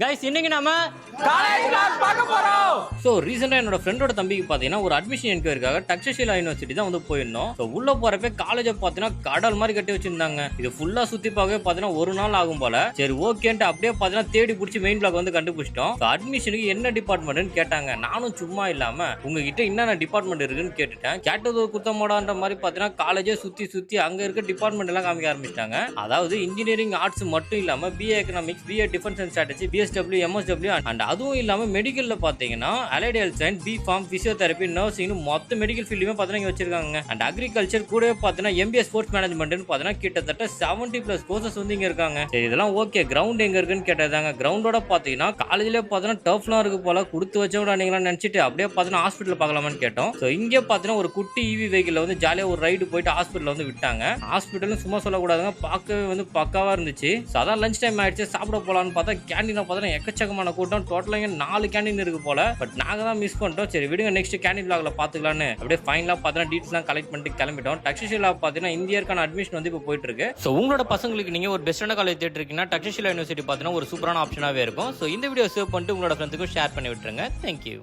Guys இன்னைக்கு நாம college lock பார்க்க போறோம். சோ ரீசன்ட்டா என்னோட ஃப்ரெண்டோட தம்பிக்கு பாத்தீங்கன்னா ஒரு அட்மிஷன் என்கொயரிக்காக தக்ஷஷிலா யுனிவர்சிட்டி தான் வந்து போயிருந்தோம். சோ உள்ள போறப்ப காலேஜ பாத்தீங்கன்னா கடல் மாதிரி கட்டி வச்சிருந்தாங்க. இது ஃபுல்லா சுத்தி பார்க்கவே பாத்தீங்கன்னா ஒரு நாள் ஆகும் போல. சரி ஓகேன்ட்டு அப்படியே பாத்தீங்கன்னா தேடி புடிச்சு மெயின் பிளாக் வந்து கண்டுபிடிச்சிட்டோம். சோ அட்மிஷனுக்கு என்ன டிபார்ட்மெண்ட்னு கேட்டாங்க. நானும் சும்மா இல்லாம உங்ககிட்ட என்னென்ன டிபார்ட்மெண்ட் இருக்குன்னு கேட்டுட்டேன். கேட்டது ஒரு குத்தமோடான்ற மாதிரி பாத்தீங்கன்னா காலேஜே சுத்தி சுத்தி அங்க இருக்க டிபார்ட்மெண்ட் எல்லாம் காமிக்க ஆரம்பிச்சிட்டாங்க. அதாவது இன்ஜினியரிங் ஆர்ட்ஸ் மட்டும் இல்லாம BA economics, BA defence and strategy, BSW, MSW and அதுவும் இல்லாம மெடிக்கல்ல பாத்தீங்கன்னா allied health science, B pharm, physiotherapy, nursing மொத்த மெடிக்கல் ஃபீல்டுமே பாத்தீங்கன்னா வச்சிருக்காங்க. அண்ட் அக்ரிகல்ச்சர் கூடவே பாத்தீங்கன்னா எம்பிஎஸ் ஸ்போர்ட்ஸ் மேனேஜ்மெண்ட்னு பாத்தீங்கன்னா கிட்டத்தட்ட 70+ கோர்சஸ் வந்து இங்க இருக்காங்க. சரி இதெல்லாம் ஓகே, கிரவுண்ட் எங்க இருக்குன்னு கேட்டதாங்க. கிரவுண்டோட பாத்தீங்கன்னா காலேஜ்ல பாத்தீங்கன்னா டர்ஃப்லாம் இருக்கு போல, கொடுத்து வச்சவங்க நீங்களா நினைச்சிட்டு அப்படியே பாத்தீங்கன்னா ஹாஸ்பிட்டல் பார்க்கலாமான்னு கேட்டோம். சோ இங்கே பாத்தீங்கன்னா ஒரு குட்டி ஈவி வெஹிக்கிள் வந்து ஜாலியா ஒரு ரைடு போயிட்டு ஹாஸ்பிட்டல் வந்து விட்டாங்க. ஹாஸ்பிட்டலும் சும்மா சொல்லக்கூடாதுங்க, பார்க்கவே வந்து பக்காவா இருந்துச்சு. அதான் லஞ்ச் டைம் ஆயிடுச்சு, சாப்பிட போலான்னு பார்த்தா கேண்டீன் பார்த்தா எக்கச்சக்கமான கூட்டம். டோட்டலா 4 கேண்டீன் இருக்கு போல. பட் நாங்க தான் மிஸ் பண்ணிட்டோம். சரி விடுங்க, நெக்ஸ்ட் கேண்டீன் vlogல பாத்துக்கலாம்னு அப்படியே ஃபைனலா பார்த்தா டீடைல்ஸ்லாம் கலெக்ட் பண்ணிட்டு கிளம்பிட்டோம். தக்ஷஷிலா பார்த்தீங்கன்னா இந்த இயர்க்கான அட்மிஷன் வந்து இப்போ போயிட்டு இருக்கு. ஸோ உங்களோட பசங்களுக்கு நீங்க ஒரு பெஸ்டான காலேஜ் தேடிட்டு இருக்கீங்கன்னா தக்ஷஷிலா யூனிவர்சிட்டி பார்த்தீங்கன்னா ஒரு சூப்பரான ஆப்ஷனாவே இருக்கும். ஸோ இந்த வீடியோ சேவ் பண்ணிட்டு உங்களோட ஃப்ரெண்ட்ஸுக்கும் ஷேர் பண்ணி விட்டுருங்க. தேங்க்யூ.